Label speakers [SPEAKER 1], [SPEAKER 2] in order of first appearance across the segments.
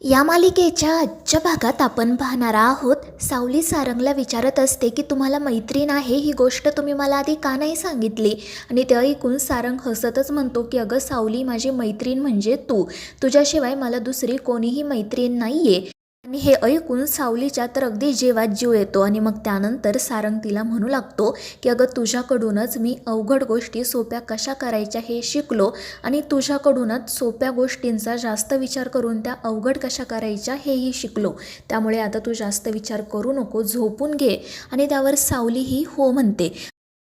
[SPEAKER 1] या मालिकेच्या आजच्या भागात आपण पाहणार आहोत. सावली सारंगला विचारत असते की तुम्हाला मैत्रीण आहे, ही गोष्ट तुम्ही मला आधी का नाही सांगितली. आणि ते ऐकून सारंग हसतच म्हणतो की अगं सावली, माझी मैत्रीण म्हणजे तू, तुझ्याशिवाय मला दुसरी कोणीही मैत्रीण नाही आहे. आणि हे ऐकून सावलीच्या तर अगदी जीवात जीव येतो. आणि मग त्यानंतर सारंग तिला म्हणू लागतो की अगं तुझ्याकडूनच मी अवघड गोष्टी सोप्या कशा करायच्या हे शिकलो, आणि तुझ्याकडूनच सोप्या गोष्टींचा जास्त विचार करून त्या अवघड कशा करायच्या हेही शिकलो. त्यामुळे आता तू जास्त विचार करू नको, झोपून घे. आणि त्यावर सावली ही हो म्हणते.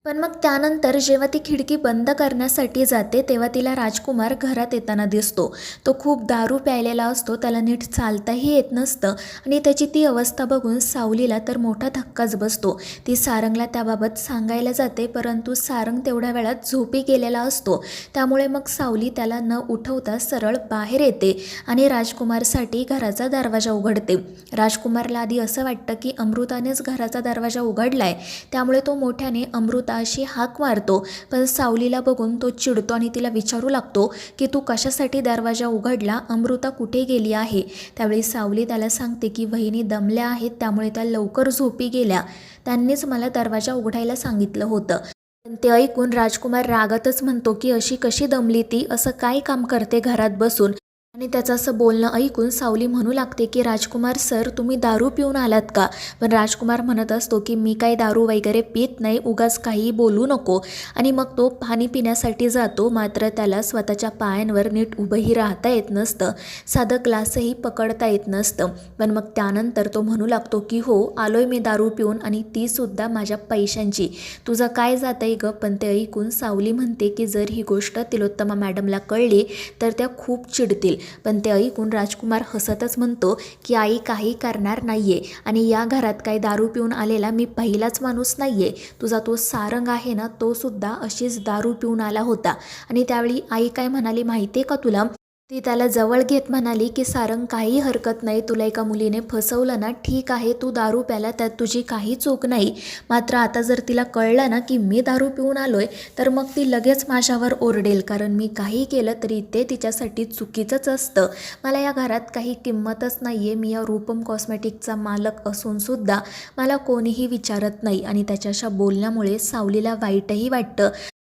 [SPEAKER 1] पण मग त्यानंतर जेव्हा ती खिडकी बंद करण्यासाठी जाते तेव्हा तिला राजकुमार घरात येताना दिसतो. तो खूप दारू प्यायलेला असतो, त्याला नीट चालताही येत नसतं. आणि त्याची ती अवस्था बघून सावलीला तर मोठा धक्काच बसतो. ती सारंगला त्याबाबत सांगायला जाते, परंतु सारंग तेवढ्या वेळात झोपी गेलेला असतो. त्यामुळे मग सावली त्याला न उठवता सरळ बाहेर येते आणि राजकुमारसाठी घराचा दरवाजा उघडते. राजकुमारला आधी असं वाटतं की अमृतानेच घराचा दरवाजा उघडलाय, त्यामुळे तो मोठ्याने अमृता अशी हाक मारतो. पण सावलीला बघून तो चिडतो आणि तिला विचारू लागतो की तू कशासाठी दरवाजा उघडला, अमृता कुठे गेली आहे. त्यावेळी सावली त्याला सांगते की वहिनी दमल्या आहेत, त्यामुळे त्या लवकर झोपी गेल्या, त्यांनीच मला दरवाजा उघडायला सांगितलं होतं. पण ते ऐकून राजकुमार रागातच म्हणतो की अशी कशी दमली ती, असं काय काम करते घरात बसून. आणि त्याचं असं बोलणं ऐकून सावली म्हणू लागते की राजकुमार सर, तुम्ही दारू पिऊन आलात का. पण राजकुमार म्हणत असतो की मी काही दारू वगैरे पित नाही, उगाच काही बोलू नको. आणि मग तो पाणी पिण्यासाठी जातो, मात्र त्याला स्वतःच्या पायांवर नीट उभंही राहता येत नसतं, साधं ग्लासही पकडता येत नसतं. पण मग त्यानंतर तो म्हणू लागतो की हो, आलोय मी दारू पिऊन, आणि तीसुद्धा माझ्या पैशांची, तुझं काय जातंय ग. पण ते ऐकून सावली म्हणते की जर ही गोष्ट तिलोत्तमा मॅडमला कळली तर त्या खूप चिडतील. पण ते ऐकून राजकुमार हसतच म्हणतो की आई काही करणार नाहीये, आणि या घरात काही दारू पिऊन आलेला मी पहिलाच माणूस नाहीये. तुझा तो सारंग आहे ना, तो सुद्धा अशीच दारू पिऊन आला होता. आणि त्यावेळी आई काय म्हणाली माहिती का तुला, ती त्याला जवळ घेत म्हणाली की सारंग, काही हरकत नाही, तुला एका मुलीने फसवलं ना, ठीक आहे, तू दारू प्याला, त्यात तुझी काही चूक नाही. मात्र आता जर तिला कळलं ना की मी दारू पिऊन आलोय, तर मग ती लगेच माझ्यावर ओरडेल, कारण मी काही केलं तरी ते तिच्यासाठी चुकीचंच असतं. मला या घरात काही किंमतच नाही आहे, मी या रूपम कॉस्मेटिकचा मालक असूनसुद्धा मला कोणीही विचारत नाही. आणि त्याच्याशा बोलण्यामुळे सावलीला वाईटही वाटतं.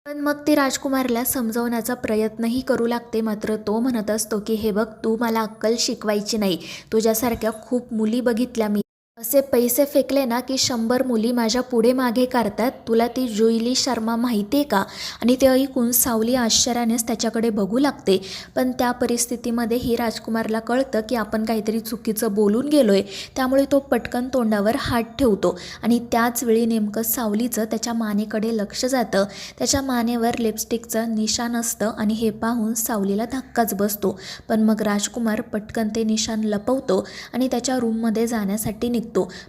[SPEAKER 1] पण मग ती राजकुमारला समजवण्याचा प्रयत्नही करू लागते, मात्र तो म्हणत असतो की हे बघ, तू मला अक्कल शिकवायची नाही, तुझ्यासारख्या खूप मुली बघितल्या मी, असे पैसे फेकले ना की 100 मुली माझ्या पुढे मागे करतात, तुला ती जुईली शर्मा माहिती आहे का. आणि ते ऐकून सावली आश्चर्यानेच त्याच्याकडे बघू लागते. पण त्या परिस्थितीमध्येही राजकुमारला कळतं की आपण काहीतरी चुकीचं बोलून गेलोय, त्यामुळे तो पटकन तोंडावर हात ठेवतो. आणि त्याच वेळी नेमकं सावलीचं त्याच्या मानेकडे लक्ष जातं. त्याच्या मानेवर लिपस्टिकचं निशाण असतं, आणि हे पाहून सावलीला धक्काच बसतो. पण मग राजकुमार पटकन ते निशाण लपवतो आणि त्याच्या रूममध्ये जाण्यासाठी निघतो.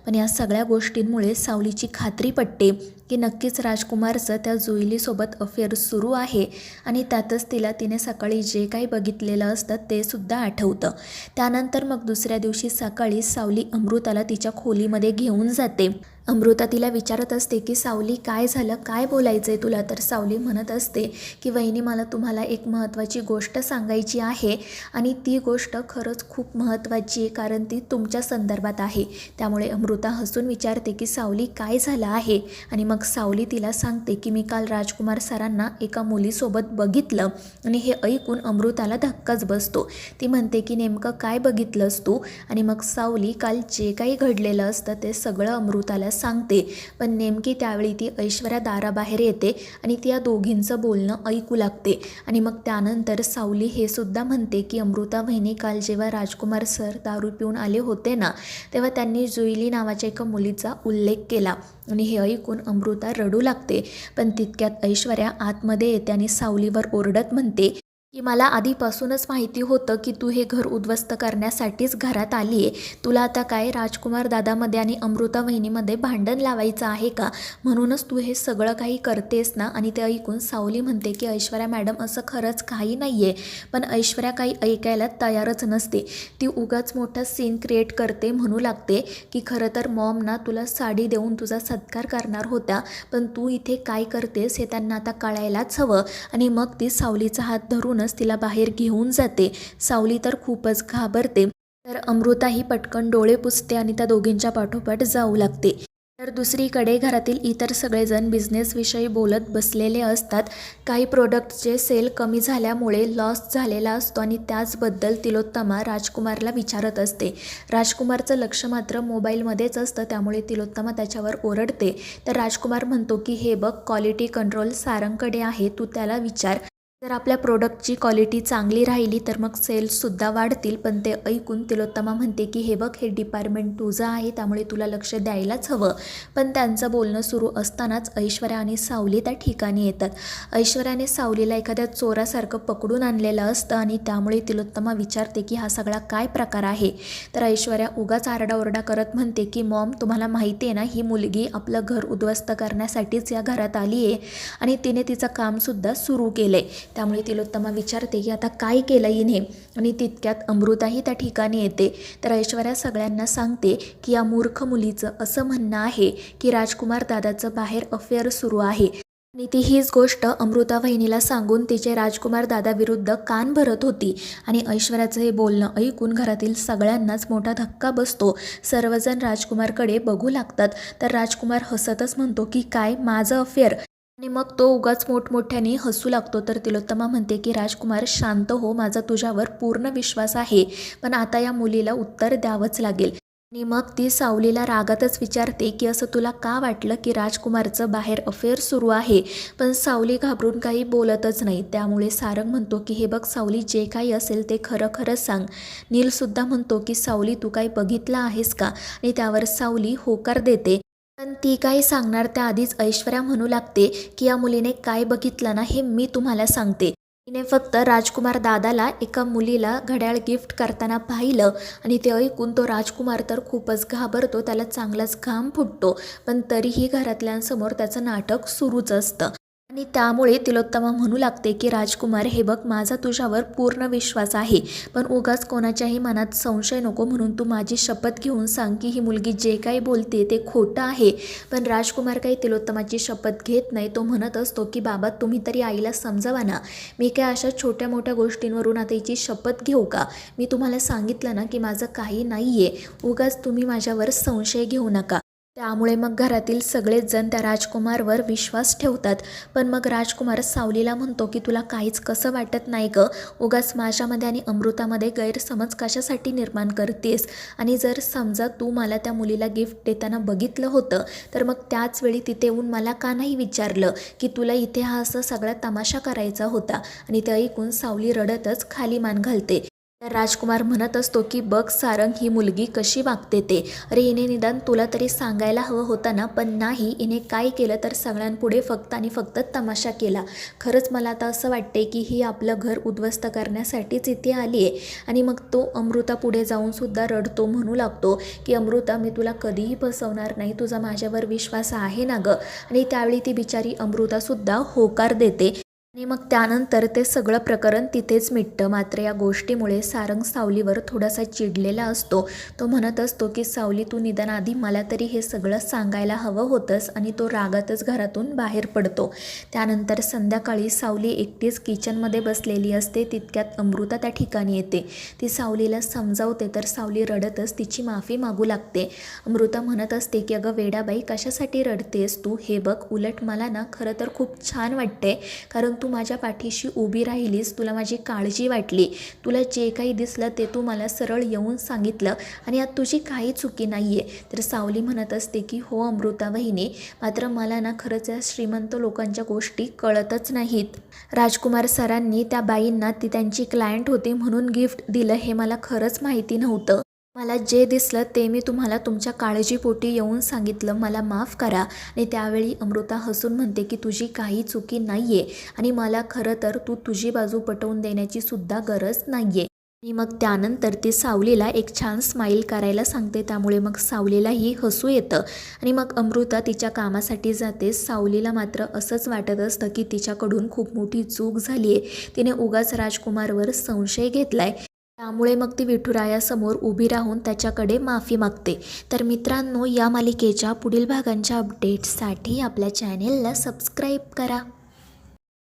[SPEAKER 1] पण या सगळ्या गोष्टींमुळे सावलीची खात्री पटते की नक्कीच राजकुमारचं त्या जुईलीसोबत अफेअर सुरू आहे. आणि त्यातच तिने सकाळी जे काही बघितलेलं असतं ते सुद्धा आठवतं. त्यानंतर मग दुसऱ्या दिवशी सकाळी सावली अमृताला तिच्या खोलीमध्ये घेऊन जाते. अमृता तिला विचारत असते की सावली, काय झालं, काय बोलायचं आहे तुला. तर सावली म्हणत असते की वहिनी, मला तुम्हाला एक महत्त्वाची गोष्ट सांगायची आहे, आणि ती गोष्ट खरंच खूप महत्त्वाची आहे, कारण ती तुमच्या संदर्भात आहे. त्यामुळे अमृता हसून विचारते की सावली, काय झालं आहे. आणि मग सावली तिला सांगते की मी काल राजकुमार सरांना एका मुलीसोबत बघितलं. आणि हे ऐकून अमृताला धक्काच बसतो. ती म्हणते की नेमकं काय बघितलंस तू. आणि मग सावली काल जे काही घडलेलं असतं ते सगळं अमृताला सांगते. पण नेमकी त्यावेळी ती ऐश्वर्या दाराबाहेर येते आणि ती या दोघींचं बोलणं ऐकू लागते. आणि मग त्यानंतर सावली हे सुद्धा म्हणते की अमृता वहिनी, काल जेव्हा राजकुमार सर दारू पिऊन आले होते ना, तेव्हा त्यांनी जुईली नावाच्या एका मुलीचा उल्लेख केला. आणि हे ऐकून अमृता रडू लागते. पण तितक्यात ऐश्वर्या आतमध्ये येते आणि सावलीवर ओरडत म्हणते की मला आधीपासूनच माहिती होतं की तू हे घर उद्ध्वस्त करण्यासाठीच घरात आली आहे. तुला आता काय राजकुमार दादामध्ये आणि अमृता वहिनीमध्ये भांडण लावायचं आहे का, म्हणूनच तू हे सगळं काही करतेस ना. आणि ते ऐकून सावली म्हणते की ऐश्वर्या मॅडम, असं खरंच काही नाही आहे. पण ऐश्वर्या काही ऐकायला तयारच नसते. ती उगाच मोठा सीन क्रिएट करते, म्हणू लागते की खरं तर मॉम ना तुला साडी देऊन तुझा सत्कार करणार होत्या, पण तू इथे काय करतेस हे त्यांना आता कळायलाच हवं. आणि मग ती सावलीचा हात धरूनच तिला बाहेर घेऊन जाते. सावली तर खूपच घाबरते. तर अमृता ही पटकन डोळे पुसते आणि त्या दोघींच्या पाठोपाठ जाऊ लागते. तर दुसरीकडे घरातील इतर सगळेजण बिझनेसविषयी बोलत बसलेले असतात. काही प्रोडक्टचे सेल कमी झाल्यामुळे लॉस झालेला असतो आणि त्याचबद्दल तिलोत्तमा राजकुमारला विचारत असते. राजकुमारचं लक्ष मात्र मोबाईलमध्येच असतं, त्यामुळे तिलोत्तमा त्याच्यावर ओरडते. तर राजकुमार म्हणतो की हे बघ, क्वालिटी कंट्रोल सारंगकडे आहे, तू त्याला विचार. जर आपल्या प्रोडक्टची क्वालिटी चांगली राहिली तर मग सेल्ससुद्धा वाढतील. पण ते ऐकून तिलोत्तमा म्हणते की हे बघ, हे डिपार्टमेंट तुझं आहे, त्यामुळे तुला लक्ष द्यायलाच हवं. पण त्यांचं बोलणं सुरू असतानाच ऐश्वर्या आणि सावली त्या ठिकाणी येतात. ऐश्वर्याने सावलीला एखाद्या चोरासारखं पकडून आणलेलं असतं आणि त्यामुळे तिलोत्तमा विचारते की हा सगळा काय प्रकार आहे. तर ऐश्वर्या उगाच आरडाओरडा करत म्हणते की मॉम, तुम्हाला माहिती आहे ना, ही मुलगी आपलं घर उद्ध्वस्त करण्यासाठीच या घरात आली आहे आणि तिने तिचं कामसुद्धा सुरू केलं आहे. त्यामुळे तिलोत्तमा विचारते की आता काय केलं हिने, आणि तितक्यात अमृताही त्या ठिकाणी येते. तर ऐश्वर्या सगळ्यांना सांगते की या मूर्ख मुलीचं असं म्हणणं आहे की राजकुमार दादाचं बाहेर अफेअर सुरू आहे आणि ती हीच गोष्ट अमृता वहिनीला सांगून तिचे राजकुमार दादाविरुद्ध कान भरत होती. आणि ऐश्वर्याचं हे बोलणं ऐकून घरातील सगळ्यांनाच मोठा धक्का बसतो. सर्वजण राजकुमारकडे बघू लागतात. तर राजकुमार हसतच म्हणतो की काय, माझं अफेअर? आणि मग तो उगाच मोठमोठ्याने हसू लागतो. तर तिलोत्तमा म्हणते की राजकुमार शांत हो, माझा तुझ्यावर पूर्ण विश्वास आहे, पण आता या मुलीला उत्तर द्यावंच लागेल. आणि मग ती सावलीला रागातच विचारते की असं तुला का वाटलं की राजकुमारचं बाहेर अफेअर सुरू आहे. पण सावली घाबरून काही बोलतच नाही. त्यामुळे सारंग म्हणतो की हे बघ सावली, जे काही असेल ते खरं खरं सांग. नीलसुद्धा म्हणतो की सावली, तू काही बघितलं आहेस का? आणि त्यावर सावली होकार देते. पण ती काही सांगणार त्याआधीच ऐश्वर्या म्हणू लागते की या मुलीने काय बघितलं ना, हे मी तुम्हाला सांगते. तिने फक्त राजकुमार दादाला एका मुलीला घड्याळ गिफ्ट करताना पाहिलं आणि ते ऐकून तो राजकुमार तर खूपच घाबरतो, त्याला चांगलाच घाम फुटतो. पण तरीही घरातल्यांसमोर त्याचं नाटक सुरूच असतं. आणि त्यामुळे तिलोत्तमा म्हणू लागते की राजकुमार, हे बघ, माझा तुझ्यावर पूर्ण विश्वास आहे, पण उगाच कोणाच्याही मनात संशय नको म्हणून तू माझी शपथ घेऊन सांग की ही मुलगी जे काही बोलते ते खोटं आहे. पण राजकुमार काही तिलोत्तमाची शपथ घेत नाही. तो म्हणत असतो की बाबा, तुम्ही तरी आईला समजावा ना, मी काय अशा छोट्या मोठ्या गोष्टींवरून आता हिची शपथ घेऊ का? मी तुम्हाला सांगितलं ना की माझं काही नाही आहे, उगाच तुम्ही माझ्यावर संशय घेऊ नका. त्यामुळे मग घरातील सगळेच जण त्या राजकुमारवर विश्वास ठेवतात. पण मग राजकुमार सावलीला म्हणतो की तुला काहीच कसं वाटत नाही गं, उगाच माझ्यामध्ये आणि अमृतामध्ये गैरसमज कशासाठी निर्माण करतेस? आणि जर समजा तू मला त्या मुलीला गिफ्ट देताना बघितलं होतं तर मग त्याच वेळी तिथे येऊन मला का नाही विचारलं की तुला इथे हा असा सगळा तमाशा करायचा होता? आणि ते ऐकून सावली रडतच खाली मान घालते. तर राजकुमार म्हणत असतो की बघ सारंग, ही मुलगी कशी वागते ते. अरे हिने निदान तुला तरी सांगायला हवं होतं ना, पण नाही, हिने काय केलं तर सगळ्यांपुढे फक्त आणि फक्त तमाशा केला. खरंच मला आता असं वाटते की ही आपलं घर उद्ध्वस्त करण्यासाठीच इथे आली आहे. आणि मग तो अमृता पुढे जाऊनसुद्धा रडतो, म्हणू लागतो की अमृता, मी तुला कधीही फसवणार नाही, तुझा माझ्यावर विश्वास आहे ना गं? आणि त्यावेळी ती बिचारी अमृतासुद्धा होकार देते. आणि मग त्यानंतर ते सगळं प्रकरण तिथेच मिटतं. मात्र या गोष्टीमुळे सारंग सावलीवर थोडासा चिडलेला असतो. तो म्हणत असतो की सावली, तू निदान आधी मला तरी हे सगळं सांगायला हवं होतंस. आणि तो रागातच घरातून बाहेर पडतो. त्यानंतर संध्याकाळी सावली एकटीच किचनमध्ये बसलेली असते. तितक्यात अमृता त्या ठिकाणी येते. ती सावलीला समजावते तर सावली रडतच तिची माफी मागू लागते. अमृता म्हणत असते की अगं वेडाबाई, कशासाठी रडतेस तू? हे बघ, उलट मला ना खरं तर खूप छान वाटते, कारण तू माझ्या पाठीशी उभी राहिलीस, तुला माझी काळजी वाटली, तुला जे काही दिसलं ते तू मला सरळ येऊन सांगितलं आणि यात तुझी काही चुकी नाही आहे. तर सावली म्हणत असते की हो अमृता वहिनी, मात्र मला ना खरंच या श्रीमंत लोकांच्या गोष्टी कळतच नाहीत. राजकुमार सरांनी त्या बाईंना ती त्यांची क्लायंट होती म्हणून गिफ्ट दिलं हे मला खरंच माहिती नव्हतं. मला जे दिसलं ते मी तुम्हाला तुमच्या काळजीपोटी येऊन सांगितलं, मला माफ करा. आणि त्यावेळी अमृता हसून म्हणते की तुझी काही चुकी नाही आहे आणि मला खरं तर तू तुझी बाजू पटवून देण्याची सुद्धा गरज नाही आहे. आणि मग त्यानंतर ती सावलीला एक छान स्माईल करायला सांगते. त्यामुळे मग सावलीलाही हसू येतं आणि मग अमृता तिच्या कामासाठी जाते. सावलीला मात्र असंच वाटत असतं की तिच्याकडून खूप मोठी चूक झाली आहे, तिने उगाच राजकुमारवर संशय घेतलाय. त्यामुळे मग ती विठुरायासमोर उभी राहून त्याच्याकडे माफी मागते. तर मित्रांनो, या मालिकेच्या पुढील भागांच्या अपडेट्ससाठी आपल्या चॅनेलला सबस्क्राईब करा.